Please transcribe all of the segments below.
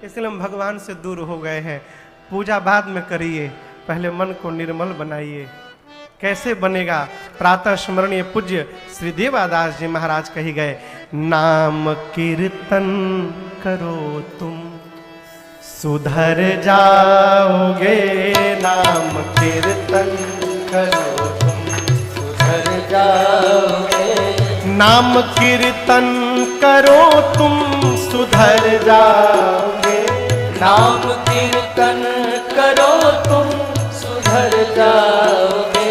इसलिए हम भगवान से दूर हो गए हैं। पूजा बाद में करिए, पहले मन को निर्मल बनाइए। कैसे बनेगा? प्रातः स्मरणीय पूज्य श्री देवादास जी महाराज कही गए, नाम कीर्तन करो तुम सुधर जाओगे, नाम कीर्तन करो तुम सुधर जाओगे, नाम कीर्तन करो तुम सुधर जाओगे, नाम कीर्तन करो तुम सुधर जाओगे,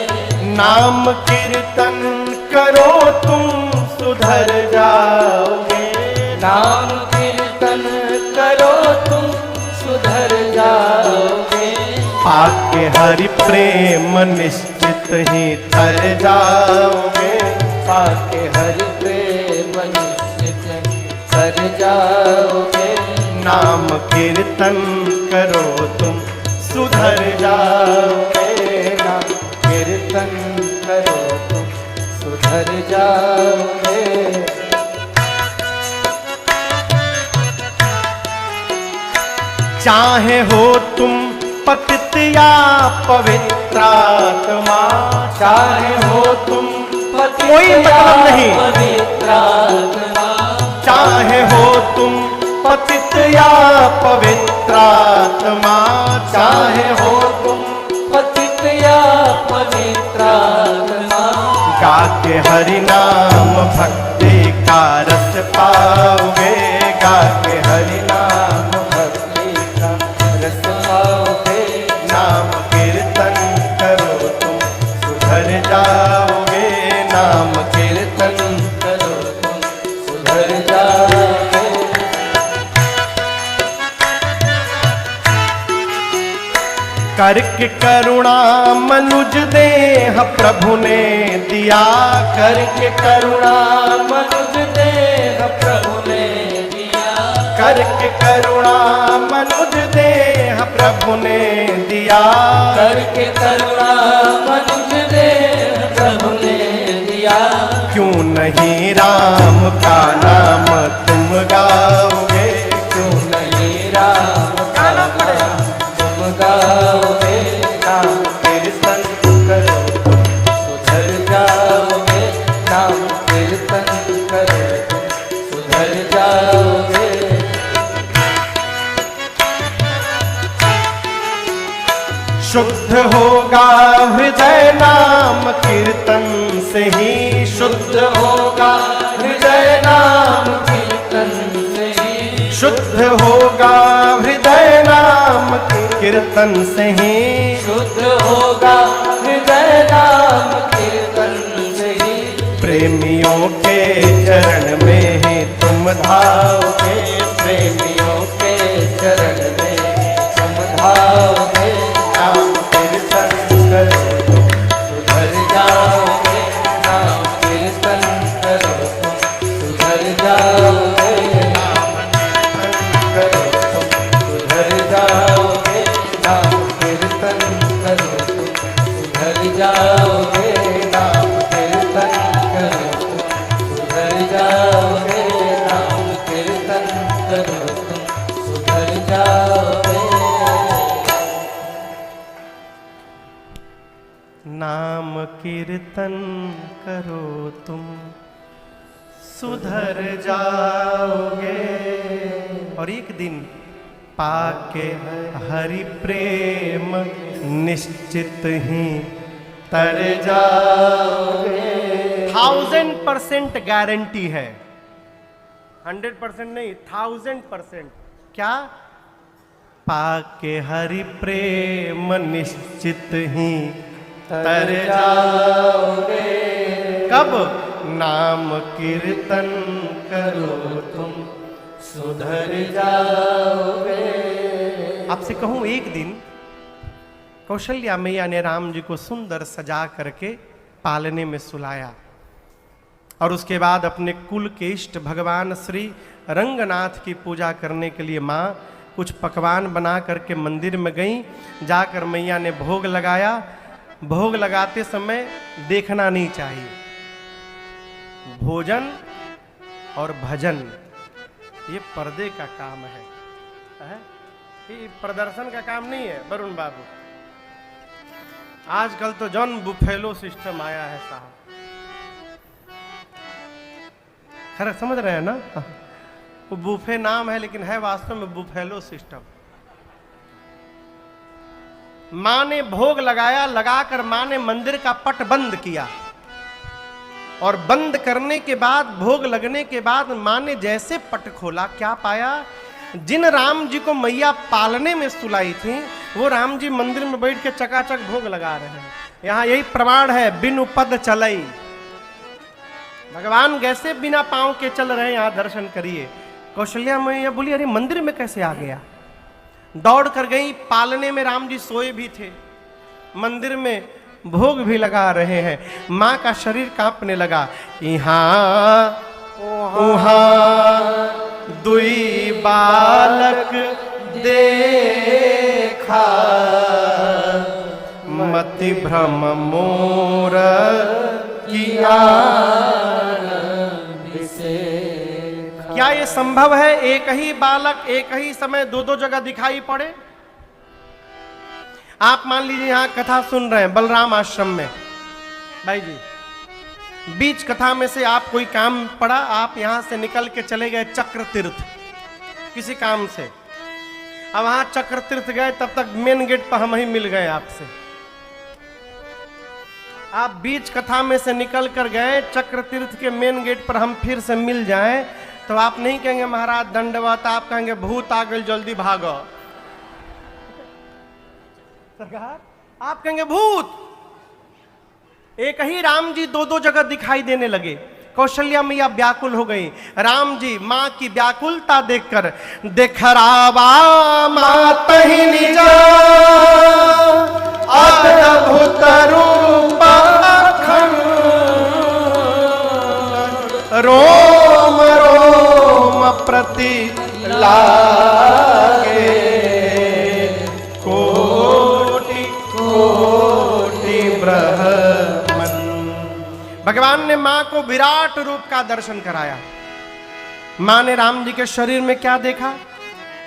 नाम कीर्तन करो तुम सुधर जाओगे, नाम कीर्तन करो तुम सुधर जाओगे, पाके हरि प्रेम निश्चित ही तर जाओगे, पाके हरि प्रेम निश्चित तर जाओगे, नाम कीर्तन करो तुम सुधर जाओगे, नाम कीर्तन करो तुम सुधर जाओगे। चाहे हो तुम पतित या पवित्रात्मा, चाहे हो तुम कोई मतलब नहीं, पवित्रात्मा, चाहे हो तुम पतित या पवित्रात्मा, चाहे हो तुम पतित या पवित्रात्मा, गा के हरि नाम भक्ति का रस पाओगे, गा के हरि नाम भक्ति का रस पाओगे, नाम कीर्तन करो तुम सुधर जाओगे, नाम कीर्तन करो तुम सुधर जाओगे। करके करुणा मनुज देह प्रभु ने दिया, करके करुणा मनुज देह प्रभु ने दिया, करके करुणा मनुज देह प्रभु ने दिया, करके करुणा मनुज देह प्रभु ने दिया, क्यों नहीं राम का नाम तुम गाओगे, क्यों नहीं राम का नाम तुम गाओगे, नाम कीर्तन करो तुम सुधर जाओगे, नाम कीर्तन करो तुम सुधर जाओगे, शुद्ध होगा हृदय नाम कीर्तन से ही, शुद्ध होगा हृदय नाम कीर्तन से ही, शुद्ध होगा हृदय नाम कीर्तन से ही, शुद्ध होगा हृदय नाम कीर्तन से ही, प्रेमियों के चरण में ही तुम धाओगे, प्रेमियों के चरण में तुम धाओगे, नाम कीर्तन करो तुम सुधर जाओगे, नाम कीर्तन करो तुम सुधर जाओगे, नाम कीर्तन करो तुम सुधर जाओगे, नाम कीर्तन करो तुम सुधर जाओगे, नाम कीर्तन करो तुम सुधर जाओगे, नाम कीर्तन करो तुम सुधर जाओगे। नाम कीर्तन करो तुम सुधर जाओगे, और एक दिन पाके हरि प्रेम निश्चित ही तर जाओगे। 1000% गारंटी है, 100% नहीं, 1000%। क्या? पाके हरि प्रेम निश्चित ही तर जाओगे। कब? नाम कीर्तन करो तुम सुधर जाओगे। आपसे कहूं, एक दिन कौशल्या मैया ने राम जी को सुंदर सजा करके पालने में सुलाया और उसके बाद अपने कुल के इष्ट भगवान श्री रंगनाथ की पूजा करने के लिए माँ कुछ पकवान बना करके मंदिर में गई। जाकर मैया ने भोग लगाया। भोग लगाते समय देखना नहीं चाहिए। भोजन और भजन ये पर्दे का काम है। है? ये प्रदर्शन का काम नहीं है वरुण बाबू। आजकल तो जॉन बुफेलो सिस्टम आया है साहब, खैर समझ रहे हैं ना? वो बुफे नाम है लेकिन है वास्तव में बुफेलो सिस्टम। मां ने भोग लगाया, लगाकर मां ने मंदिर का पट बंद किया और बंद करने के बाद, भोग लगने के बाद मां ने जैसे पट खोला, क्या पाया? जिन राम जी को मैया पालने में सुलाई थी वो राम जी मंदिर में बैठ के चकाचक भोग लगा रहे हैं। यहां यही प्रमाण है, बिनु पद चलई। भगवान कैसे बिना पांव के चल रहे हैं, यहां दर्शन करिए। कौशल्या मैया बोली अरे मंदिर में कैसे आ गया? दौड़ कर गई, पालने में राम जी सोए भी थे, मंदिर में भोग भी लगा रहे हैं। मां का शरीर कांपने लगा। यहाँ उहाँ दुई बालक देखा, मति भ्रम मोर किया। क्या ये संभव है? एक ही बालक एक ही समय दो दो जगह दिखाई पड़े? आप मान लीजिए यहां कथा सुन रहे हैं बलराम आश्रम में, भाई जी, बीच कथा में से आप कोई काम पड़ा, आप यहां से निकल के चले गए चक्र तीर्थ किसी काम से। अब वहां चक्र तीर्थ गए, तब तक मेन गेट पर हम ही मिल गए आपसे। आप बीच कथा में से निकल कर गए, चक्र तीर्थ के मेन गेट पर हम फिर से मिल जाएं, तो आप नहीं कहेंगे महाराज दंडवत, आप कहेंगे भूत आ गई जल्दी भागो। सरकार आप कहेंगे भूत। एक ही राम जी दो दो जगह दिखाई देने लगे। कौशल्या मैया व्याकुल हो गई। राम जी मां की व्याकुलता देखकर, देखरावा मात ही निजा अद्भुत रूप अखंड, रोम रोम प्रति लागे, कोटि कोटि ब्रह्मन। भगवान ने मां को विराट रूप का दर्शन कराया। मां ने राम जी के शरीर में क्या देखा?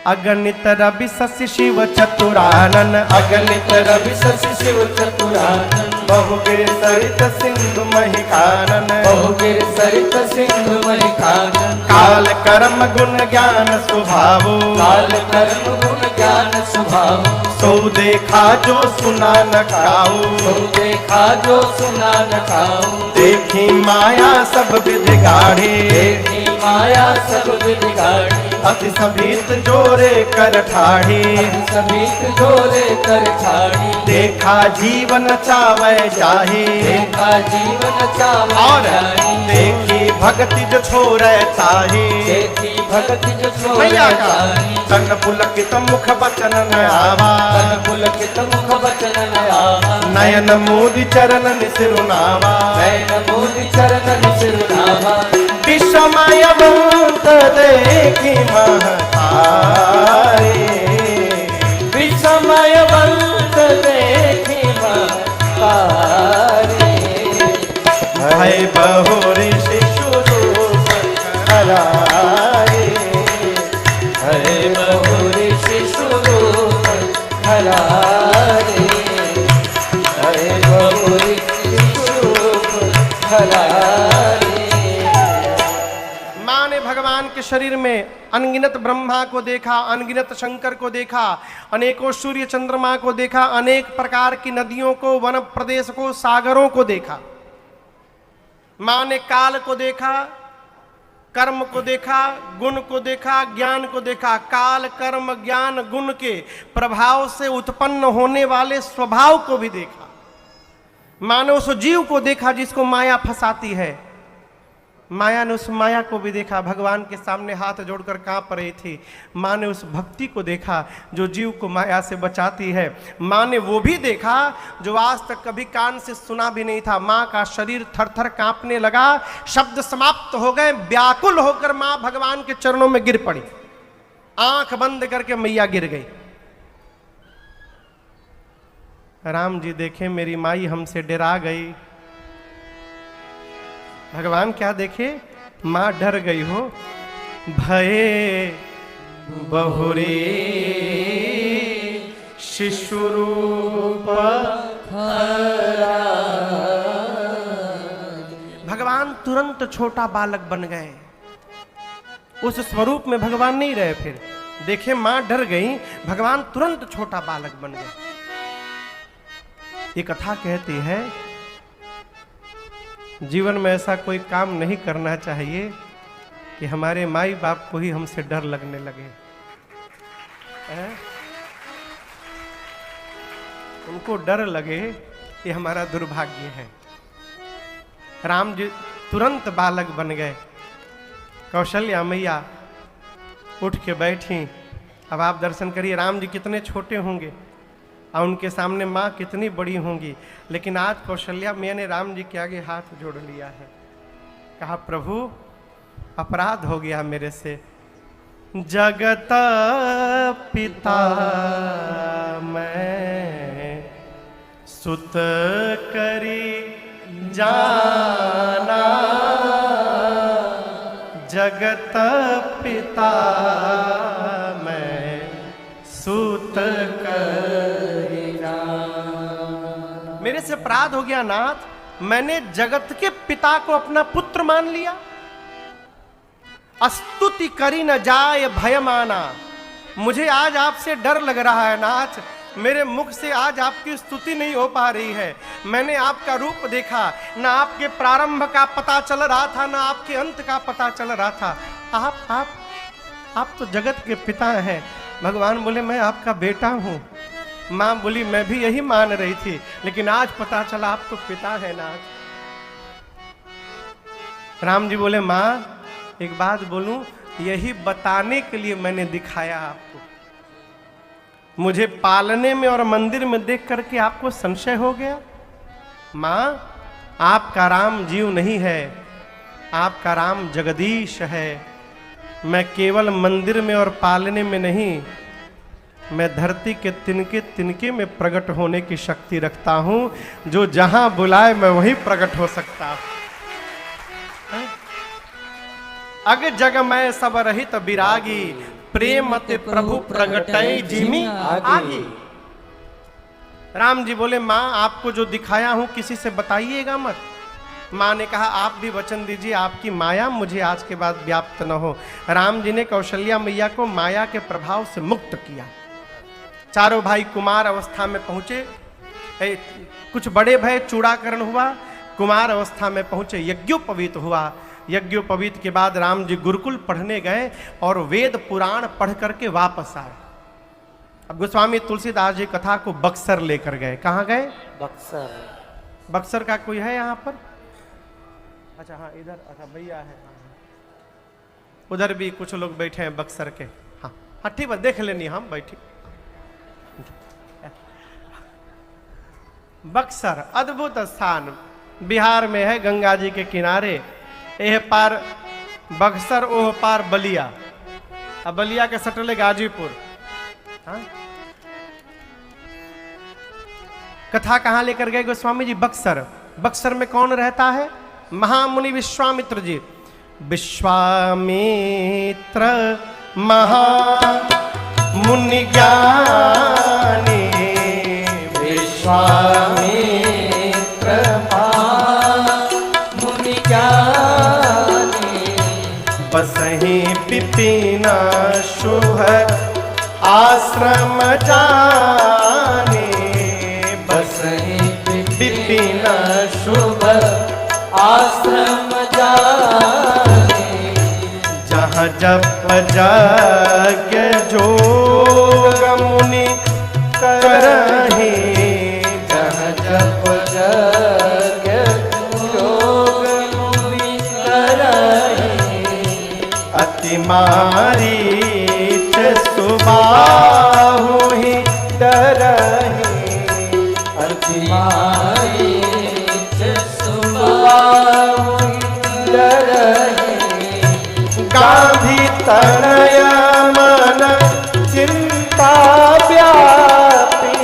अगणित रवि शशि शिव चतुरानन, अगणित रवि शशि शिव चतुरानन, बहुगिर सरित सिंधु महिकानन, बहुगिर सरित सिंधु महिकानन, काल कर्म गुण ज्ञान स्वभावो, काल कर्म गुण ज्ञान स्वभाव, सो देखा जो सुना न काऊ, सो देखा जो सुना न काऊ, देखी माया सब विधि गाढ़ी, देखी माया सब विधि गाढ़ी, अति सभीत जोरे कर ठाढ़ी, समीत जोरे कर ठाड़ी, देखा जीवन चावै जाही, देखा जीवन चावै और जाही, देखी भक्ति जो छोड़े ताही, देखी भक्ति जो छोड़े मैया का ताही, तन पुलकित मुख बचन न आवा, तन पुलकित मुख बचन न आवा, नयन मोदि चरण निसिरुनावा, नयन मोदि चरण निसिरुनावा, विषमयवंत देखी महतारे, विषमयवंत देखी महतारे, भय बहुरी शिशु रूप हराए, हरे बहुरी शिशु रूप हरारे, हरे बहुरी शिशु रूप हरारे। मां ने भगवान के शरीर में अनगिनत ब्रह्मा को देखा, अनगिनत शंकर को देखा, अनेकों सूर्य चंद्रमा को देखा, अनेक प्रकार की नदियों को, वन प्रदेश को, सागरों को देखा। मां ने काल को देखा, कर्म को देखा, गुण को देखा, ज्ञान को देखा। काल कर्म ज्ञान गुण के प्रभाव से उत्पन्न होने वाले स्वभाव को भी देखा। मां ने उस जीव को देखा जिसको माया फंसाती है। माया ने उस माया को भी देखा, भगवान के सामने हाथ जोड़कर कांप रही थी। मां ने उस भक्ति को देखा जो जीव को माया से बचाती है। मां ने वो भी देखा जो आज तक कभी कान से सुना भी नहीं था। मां का शरीर थर थर कांपने लगा, शब्द समाप्त हो गए। व्याकुल होकर मां भगवान के चरणों में गिर पड़ी, आंख बंद करके मैया गिर गई। राम जी देखे मेरी माई हमसे डरा गई। भगवान क्या देखे? मां डर गई हो। भये बहुरे शिशुरूप भगवान तुरंत छोटा बालक बन गए। उस स्वरूप में भगवान नहीं रहे। फिर देखे मां डर गई, भगवान तुरंत छोटा बालक बन गए। ये कथा कहती है जीवन में ऐसा कोई काम नहीं करना चाहिए कि हमारे माई बाप को ही हमसे डर लगने लगे। उनको डर लगे, ये हमारा दुर्भाग्य है। राम जी तुरंत बालक बन गए। कौशल्या मैया उठ के बैठी। अब आप दर्शन करिए, राम जी कितने छोटे होंगे और उनके सामने माँ कितनी बड़ी होंगी। लेकिन आज कौशल्या मैया ने राम जी के आगे हाथ जोड़ लिया है। कहा प्रभु अपराध हो गया मेरे से। जगत पिता मैं सुत करी जाना, जगत पिता मैं सुत करी जाना। मेरे से अपराध हो गया नाथ, मैंने जगत के पिता को अपना पुत्र मान लिया। स्तुति करी न जाए भयमाना। मुझे आज आपसे डर लग रहा है नाथ, मेरे मुख से आज आपकी स्तुति नहीं हो पा रही है। मैंने आपका रूप देखा, ना आपके प्रारंभ का पता चल रहा था, ना आपके अंत का पता चल रहा था। आप तो जगत के पिता हैं। भगवान बोले मैं आपका बेटा हूँ। माँ बोली मैं भी यही मान रही थी, लेकिन आज पता चला आप तो पिता है नाथ। राम जी बोले माँ एक बात बोलूं, यही बताने के लिए मैंने दिखाया आपको। मुझे पालने में और मंदिर में देख करके आपको संशय हो गया। माँ आपका राम जीव नहीं है, आपका राम जगदीश है। मैं केवल मंदिर में और पालने में नहीं, मैं धरती के तिनके तिनके में प्रकट होने की शक्ति रखता हूं। जो जहां बुलाए मैं वहीं प्रकट हो सकता हूं। अग जग मैं सब रहित विरागी, प्रेम ते प्रभु प्रगटै जिमी आगी। राम जी बोले माँ आपको जो दिखाया हूं किसी से बताइएगा मत। माँ ने कहा आप भी वचन दीजिए आपकी माया मुझे आज के बाद व्याप्त न हो। राम जी ने कौशल्या मैया को माया के प्रभाव से मुक्त किया। चारों भाई कुमार अवस्था में पहुंचे। कुछ बड़े भय, चूड़ाकरण हुआ, कुमार अवस्था में पहुंचे, यज्ञोपवीत हुआ। यज्ञोपवीत के बाद राम जी गुरुकुल पढ़ने गए और वेद पुराण पढ़ करके वापस आए। अब गोस्वामी तुलसीदास जी कथा को बक्सर लेकर गए। कहाँ गए? बक्सर। बक्सर का कोई है यहाँ पर? अच्छा हाँ इधर, अच्छा भैया है, उधर भी कुछ लोग बैठे हैं बक्सर के। हाँ हाँ ठीक है, देख लेनी हम बैठी। बक्सर अद्भुत स्थान बिहार में है, गंगा जी के किनारे। एह पार बक्सर, ओह पार बलिया। अब बलिया के सटले गाजीपुर। हाँ? कथा कहां लेकर गए गोस्वामी जी? बक्सर। बक्सर में कौन रहता है? महामुनि विश्वामित्र जी। विश्वामित्र महामुनि ज्ञानी, विश्वामित्र महामुनि ज्ञानी, बसहि विपिना शुभ आश्रम जाने, बसहि विपिना शुभ आश्रम जाने, जहाँ जप जग जोग मुनि करहि, जहाँ जप जग जोग मुनि करहि, अति मारीच सुबाहु ही डरहि, अति मारीच सुबाहु ही डरहि, गांधी तनय मन चिंता व्यापी,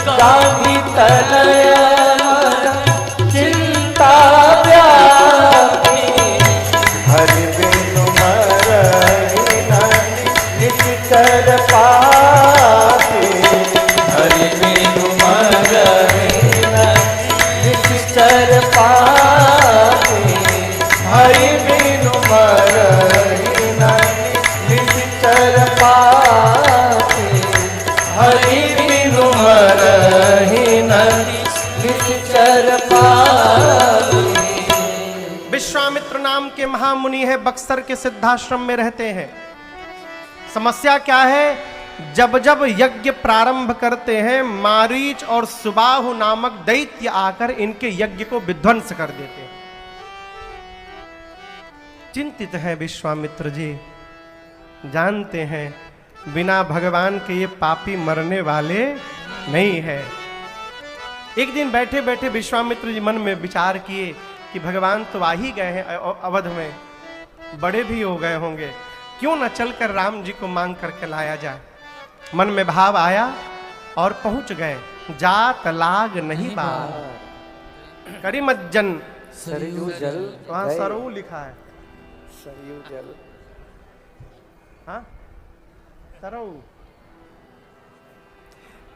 गांधी तनय मन चिंता व्यापी, हरि बिनु मरहि पाते, हरि बिनु मरहिना निश्चर पाते, हरि बिनु मरहिना निश्चर पाते, हरि बिनु मरहिना निश्चर पाते। विश्वामित्र नाम के महामुनि है, बक्सर के सिद्धाश्रम में रहते हैं। समस्या क्या है, जब जब यज्ञ प्रारंभ करते हैं मारीच और सुबाहु नामक दैत्य आकर इनके यज्ञ को विध्वंस कर देते हैं। चिंतित है विश्वामित्र जी, जानते हैं बिना भगवान के ये पापी मरने वाले नहीं है। एक दिन बैठे बैठे विश्वामित्र जी मन में विचार किए कि भगवान तो आ ही गए हैं अवध में, बड़े भी हो गए होंगे, क्यों न चलकर राम जी को मांग करके लाया जाए। मन में भाव आया और पहुंच गए। जात लाग नहीं बार करीमज्जन, सरयू जल, वहां सरयू लिखा है, सरयू जल, हाँ सरयू,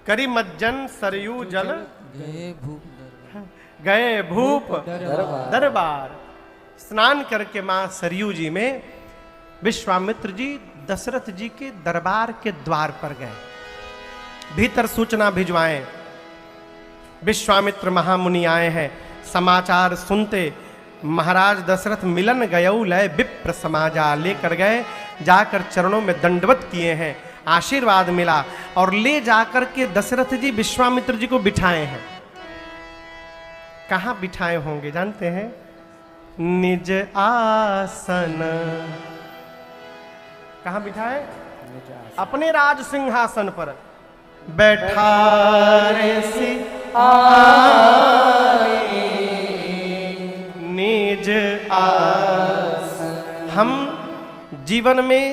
करीमज्जन सरयू जल गए भूप दरबार। स्नान करके मां सरयू जी में विश्वामित्र जी दशरथ जी के दरबार के द्वार पर गए। भीतर सूचना भिजवाएं, विश्वामित्र महामुनि आए हैं। समाचार सुनते महाराज दशरथ मिलन गयौ लय विप्र समाजा, लेकर गए, जाकर चरणों में दंडवत किए हैं, आशीर्वाद मिला और ले जाकर के दशरथ जी विश्वामित्र जी को बिठाए हैं। कहां बिठाए होंगे जानते हैं? निज आसन। कहां बिठाए? अपने राज सिंहासन पर बैठा रे सी निज आसन। हम जीवन में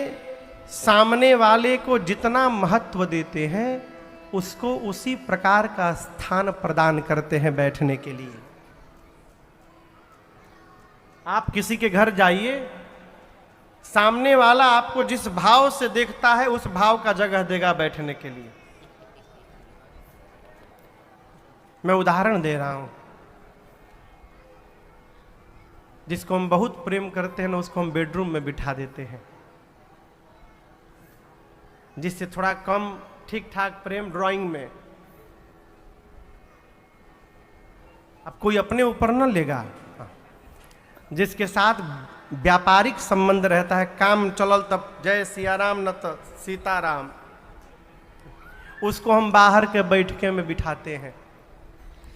सामने वाले को जितना महत्व देते हैं उसको उसी प्रकार का स्थान प्रदान करते हैं बैठने के लिए। आप किसी के घर जाइए, सामने वाला आपको जिस भाव से देखता है उस भाव का जगह देगा बैठने के लिए। मैं उदाहरण दे रहा हूं, जिसको हम बहुत प्रेम करते हैं ना उसको हम बेडरूम में बिठा देते हैं, जिससे थोड़ा कम ठीक ठाक प्रेम ड्राइंग में। अब कोई अपने ऊपर न लेगा, जिसके साथ व्यापारिक संबंध रहता है, काम चलल तब जय सियाराम न तो सीताराम, उसको हम बाहर के बैठके में बिठाते हैं।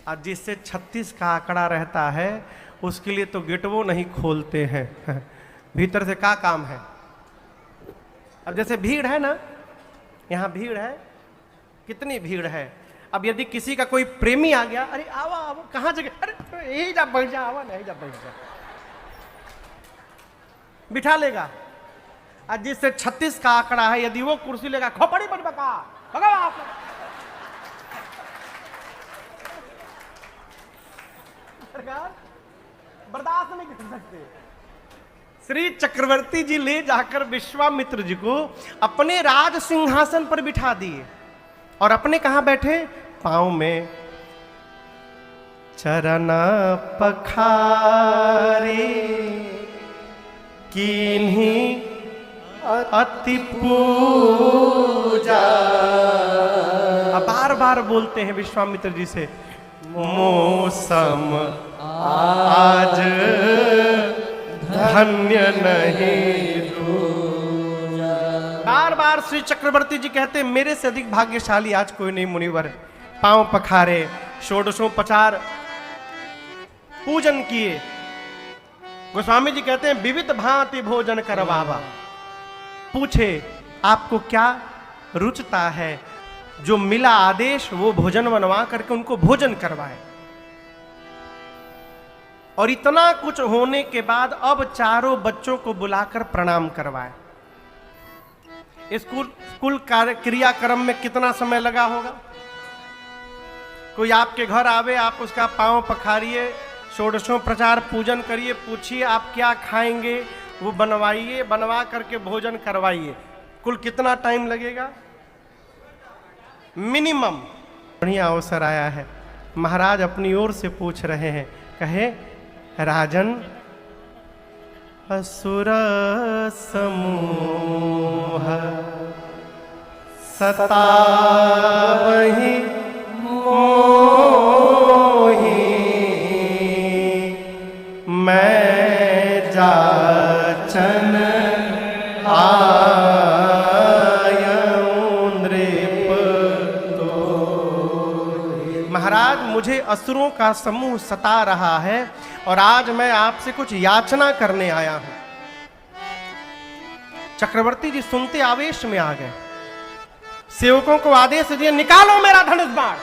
और जिससे 36 का आंकड़ा रहता है उसके लिए तो गेटवो नहीं खोलते हैं, भीतर से क्या काम है। अब जैसे भीड़ है ना, यहाँ भीड़ है, कितनी भीड़ है। अब यदि किसी का कोई प्रेमी आ गया, अरे आवा आवा, कहाँ जगह, अरे यही जा बैठ जा, आवा नहीं जा बैठ जा, बिठा लेगा। और जिससे 36 का आंकड़ा है यदि वो कुर्सी लेगा, खोपड़ी पर बका भगवान बर्दाश्त नहीं कर सकते। श्री चक्रवर्ती जी ले जाकर विश्वामित्र जी को अपने राज सिंहासन पर बिठा दिए और अपने कहां बैठे? पांव में चरण पखारे कीन्ही अति पूजा। बार बार बोलते हैं विश्वामित्र जी से, मौसम आज धन्य नहीं दूजा। बार बार श्री चक्रवर्ती जी कहते हैं, मेरे से अधिक भाग्यशाली आज कोई नहीं मुनिवर। पांव पखारे, षोडशोपचार पूजन किए। गोस्वामी जी कहते हैं, विविध भांति भोजन करवावा। पूछे आपको क्या रुचता है, जो मिला आदेश वो भोजन बनवा करके उनको भोजन करवाए। और इतना कुछ होने के बाद अब चारों बच्चों को बुलाकर प्रणाम करवाए। स्कूल क्रियाक्रम में कितना समय लगा होगा? कोई आपके घर आवे, आप उसका पांव पखारिए, षोडशोपचार पूजन करिए, पूछिए आप क्या खाएंगे, वो बनवाइए, बनवा करके भोजन करवाइए। कुल कितना टाइम लगेगा? मिनिमम बढ़िया अवसर आया है। महाराज अपनी ओर से पूछ रहे हैं, कहे राजन, असुर समूह सतावहि मोहि, मैं जाचन आयऊं नृप तो। महाराज, मुझे असुरों का समूह सता रहा है और आज मैं आपसे कुछ याचना करने आया हूं। चक्रवर्ती जी सुनते आवेश में आ गए, सेवकों को आदेश दिए, निकालो मेरा धनुष बाण,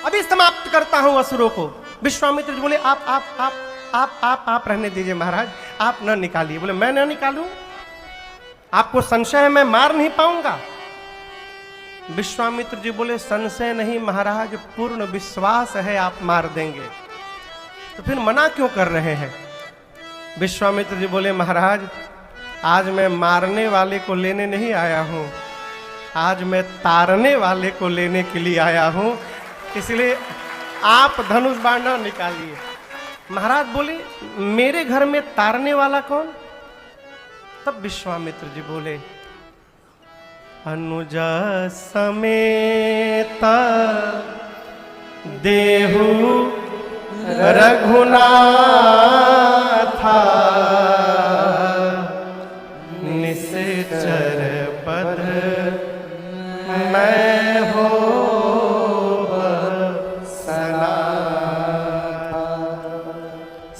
अभी समाप्त करता हूं असुरों को। विश्वामित्र जी बोले, आप रहने दीजिए महाराज, आप न निकालिए। बोले, मैं न निकालूं? आपको संशय है मैं मार नहीं पाऊंगा? विश्वामित्र जी बोले, संशय नहीं महाराज, पूर्ण विश्वास है आप मार देंगे। तो फिर मना क्यों कर रहे हैं? विश्वामित्र जी बोले, महाराज, आज मैं मारने वाले को लेने नहीं आया हूं, आज मैं तारने वाले को लेने के लिए आया हूं, इसलिए आप धनुष बाण न निकालिए। महाराज बोले, मेरे घर में तारने वाला कौन? तब विश्वामित्र जी बोले, अनुज समेत देहु रघुनाथा, निश्चर पद मैं हो सना।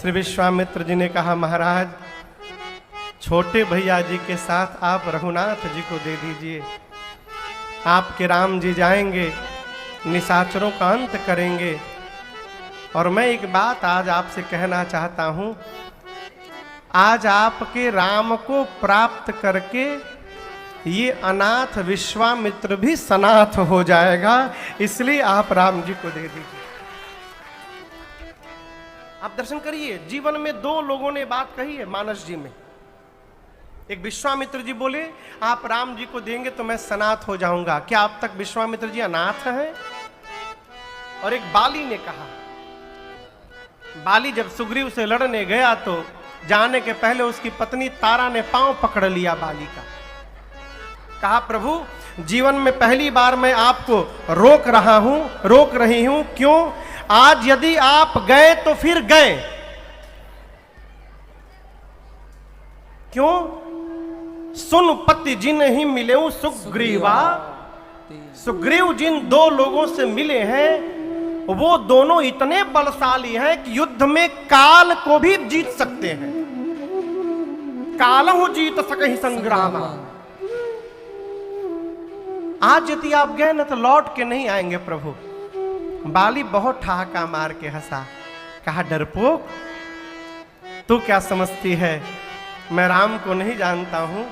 श्री विश्वामित्र जी ने कहा, महाराज, छोटे भैया जी के साथ आप रघुनाथ जी को दे दीजिए। आपके राम जी जाएंगे, निशाचरों का अंत करेंगे। और मैं एक बात आज आपसे कहना चाहता हूं, आज आपके राम को प्राप्त करके ये अनाथ विश्वामित्र भी सनाथ हो जाएगा, इसलिए आप राम जी को दे दीजिए। आप दर्शन करिए, जीवन में दो लोगों ने बात कही है मानस जी में। एक विश्वामित्र जी बोले, आप राम जी को देंगे तो मैं सनाथ हो जाऊंगा। क्या अब तक विश्वामित्र जी अनाथ हैं? और एक बाली ने कहा, बाली जब सुग्रीव से लड़ने गया तो जाने के पहले उसकी पत्नी तारा ने पांव पकड़ लिया बाली का। कहा, प्रभु, जीवन में पहली बार मैं आपको रोक रही हूं। क्यों? आज यदि आप गए तो फिर गए। क्यों? सुन पति जिन ही मिले सुग्रीवा, सुग्रीव जिन दो लोगों से मिले हैं वो दोनों इतने बलशाली हैं कि युद्ध में काल को भी जीत सकते हैं। कालहु जीत सकहि संग्राम। आज यदि आप गए ना तो लौट के नहीं आएंगे प्रभु। बाली बहुत ठहाका मार के हंसा, कहा, डरपोक, तू क्या समझती है? मैं राम को नहीं जानता हूं,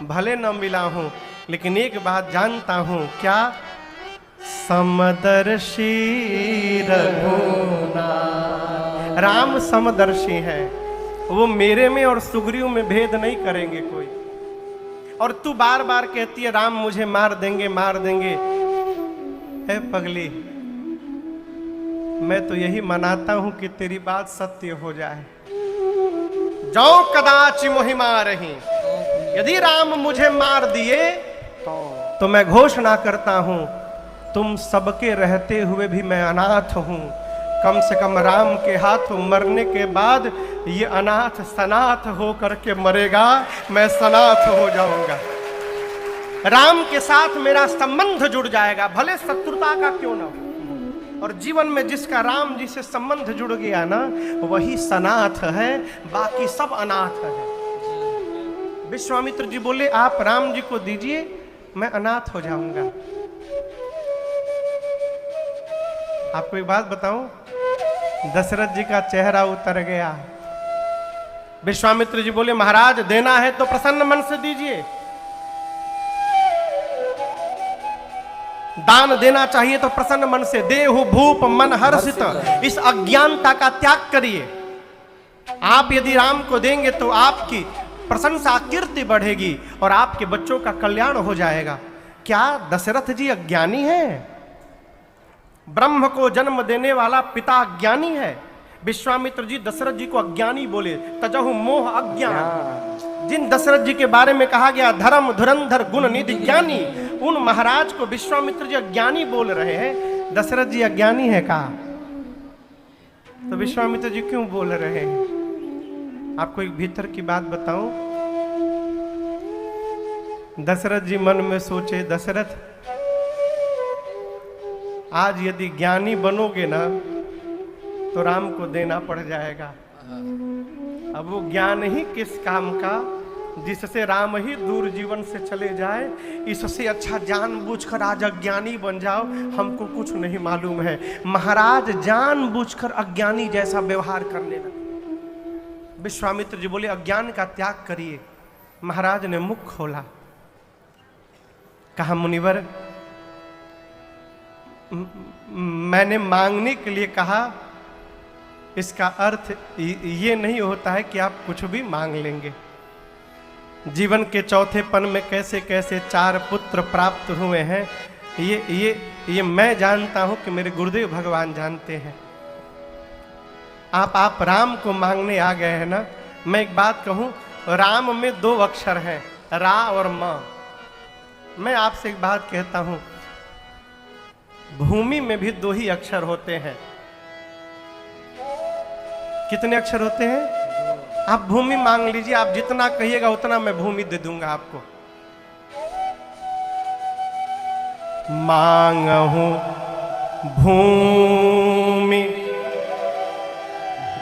भले न मिला हूं, लेकिन एक बात जानता हूं। क्या? समदर्शी रघुनाथ। राम समदर्शी है, वो मेरे में और सुग्रीव में भेद नहीं करेंगे कोई। और तू बार बार कहती है राम मुझे मार देंगे, मार देंगे। ए पगली, मैं तो यही मनाता हूं कि तेरी बात सत्य हो जाए। जाओ कदाचि मोहि मारहि, यदि राम मुझे मार दिए तो मैं घोषणा करता हूं, तुम सबके रहते हुए भी मैं अनाथ हूं। कम से कम राम के हाथ मरने के बाद ये अनाथ सनाथ हो करके मरेगा, मैं सनाथ हो जाऊंगा। राम के साथ मेरा संबंध जुड़ जाएगा, भले शत्रुता का क्यों ना हो। और जीवन में जिसका राम जी से संबंध जुड़ गया ना, वही सनाथ है, बाकी सब अनाथ है। विश्वामित्र जी बोले, आप राम जी को दीजिए, मैं अनाथ हो जाऊंगा। आपको एक बात बताऊं, दशरथ जी का चेहरा उतर गया। विश्वामित्र जी बोले, महाराज, देना है तो प्रसन्न मन से दीजिए, दान देना चाहिए तो प्रसन्न मन से। देहु भूप मन हर्षित, इस अज्ञानता का त्याग करिए। आप यदि राम को देंगे तो आपकी प्रशंसा कीर्ति बढ़ेगी और आपके बच्चों का कल्याण हो जाएगा। क्या दशरथ जी अज्ञानी हैं? ब्रह्म को जन्म देने वाला पिता अज्ञानी है? विश्वामित्र जी दशरथ जी को अज्ञानी बोले, तजहु मोह अज्ञान। जिन दशरथ जी के बारे में कहा गया धर्म धुरंधर गुण निधि ज्ञानी, उन महाराज को विश्वामित्र जी अज्ञानी बोल रहे हैं। दशरथ जी अज्ञानी है का? तो विश्वामित्र जी क्यों बोल रहे हैं? आपको एक भीतर की बात बताऊं। दशरथ जी मन में सोचे, दशरथ आज यदि ज्ञानी बनोगे ना तो राम को देना पड़ जाएगा। अब वो ज्ञान ही किस काम का जिससे राम ही दूर जीवन से चले जाए। इससे अच्छा जानबूझकर आज अज्ञानी बन जाओ, हमको कुछ नहीं मालूम है। महाराज जानबूझकर अज्ञानी जैसा व्यवहार करने लगे। विश्वामित्र जी बोले अज्ञान का त्याग करिए। महाराज ने मुख खोला, कहा मुनिवर मैंने मांगने के लिए कहा, इसका अर्थ ये नहीं होता है कि आप कुछ भी मांग लेंगे। जीवन के चौथे पन में कैसे कैसे 4 पुत्र प्राप्त हुए हैं ये मैं जानता हूं कि मेरे गुरुदेव भगवान जानते हैं। आप राम को मांगने आ गए हैं ना। मैं एक बात कहूं, राम में 2 अक्षर हैं, रा और म। मैं आपसे एक बात कहता हूं, भूमि में भी 2 ही अक्षर होते हैं। कितने अक्षर होते हैं? आप भूमि मांग लीजिए, आप जितना कहिएगा उतना मैं भूमि दे दूंगा आपको। मांगहु भूमि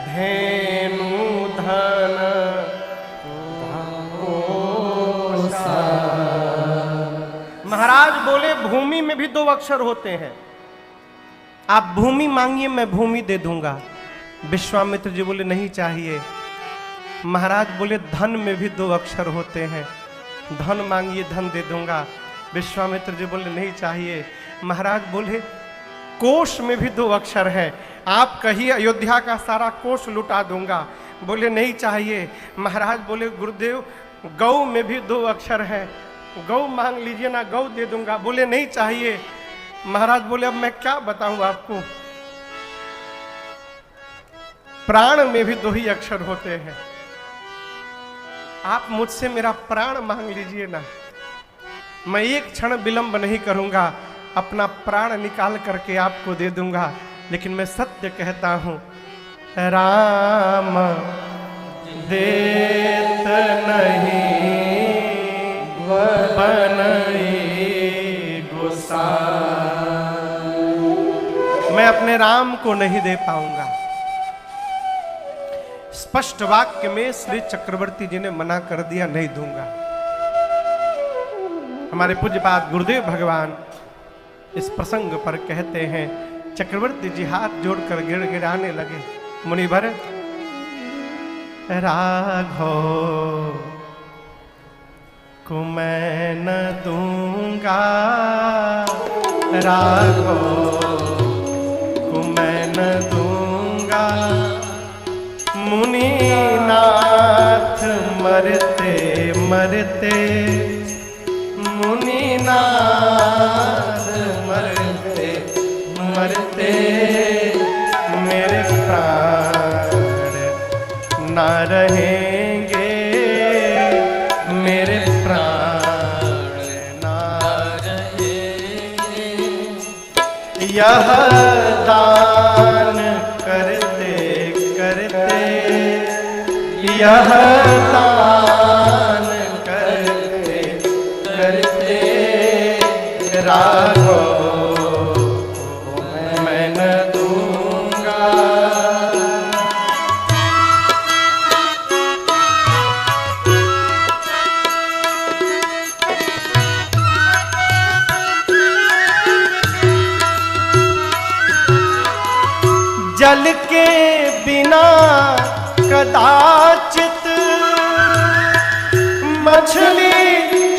धेनु धन कोसा। महाराज बोले भूमि में भी 2 अक्षर होते हैं। आप भूमि मांगिए, मैं भूमि दे दूंगा। विश्वामित्र जी बोले नहीं चाहिए। महाराज बोले धन में भी 2 अक्षर होते हैं, धन मांगिए धन दे दूंगा। विश्वामित्र जी बोले नहीं चाहिए। महाराज बोले कोष में भी 2 अक्षर हैं, आप कहिए अयोध्या का सारा कोष लुटा दूंगा। बोले नहीं चाहिए। महाराज बोले गुरुदेव गौ में भी 2 अक्षर हैं, गौ मांग लीजिए ना, गौ दे दूंगा। बोले नहीं चाहिए। महाराज बोले अब मैं क्या बताऊं आपको, प्राण में भी 2 ही अक्षर होते हैं, आप मुझसे मेरा प्राण मांग लीजिए ना, मैं एक क्षण विलंब नहीं करूंगा, अपना प्राण निकाल करके आपको दे दूंगा। लेकिन मैं सत्य कहता हूं, राम देत नहीं बनई गोसाई। मैं अपने राम को नहीं दे पाऊंगा। स्पष्ट वाक्य में श्री चक्रवर्ती जी ने मना कर दिया, नहीं दूंगा। हमारे पूज्यपाद गुरुदेव भगवान इस प्रसंग पर कहते हैं, चक्रवर्ती जी हाथ जोड़कर गिड़गिड़ाने लगे, मुनिवर राघव को मैं न दूंगा, राघव को मैं न दूंगा। मुनिनाथ मरते मरते, मुनिनाथ मरते मरते मेरे प्राण ना रहेंगे, मेरे प्राण ना रहेंगे। यह दान करते करते, यह दान करते करते राघव मैं न दूंगा। जल के बिना कदाचित मछली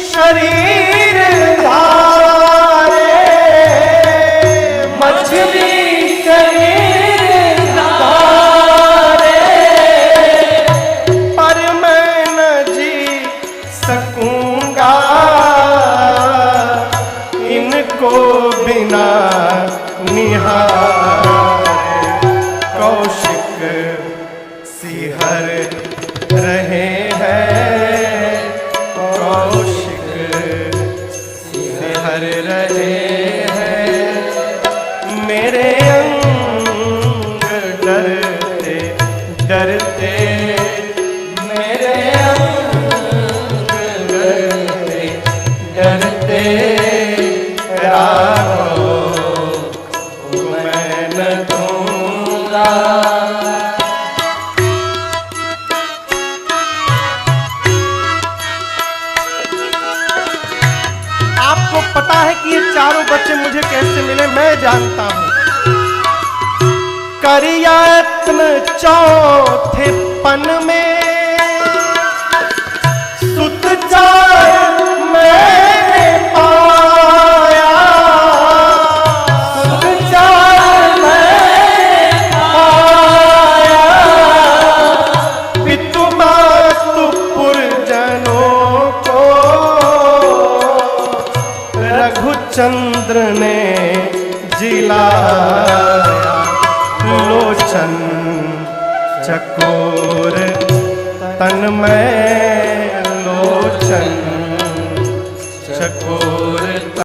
शरीर धारे, मछली शरीर धारे, पर मैं न जी सकूंगा, को बिना निहारे कौशिक सिहर रहे हैं, कौशिक सिहर रहे हैं, मेरे अंग डरते डरते, मेरे अंग डरते डरते राहों को मैं न दूंगा। आपको पता है कि ये चारों बच्चे मुझे कैसे मिले? मैं जानता हूं। करियत्न चौथे पन में सुत चार मैंने पाया, सुत चार मैंने पाया, पितु मातु पुरजनों को रघुचंद्र ने जिलाया, लोचन चकोर तन में लोचन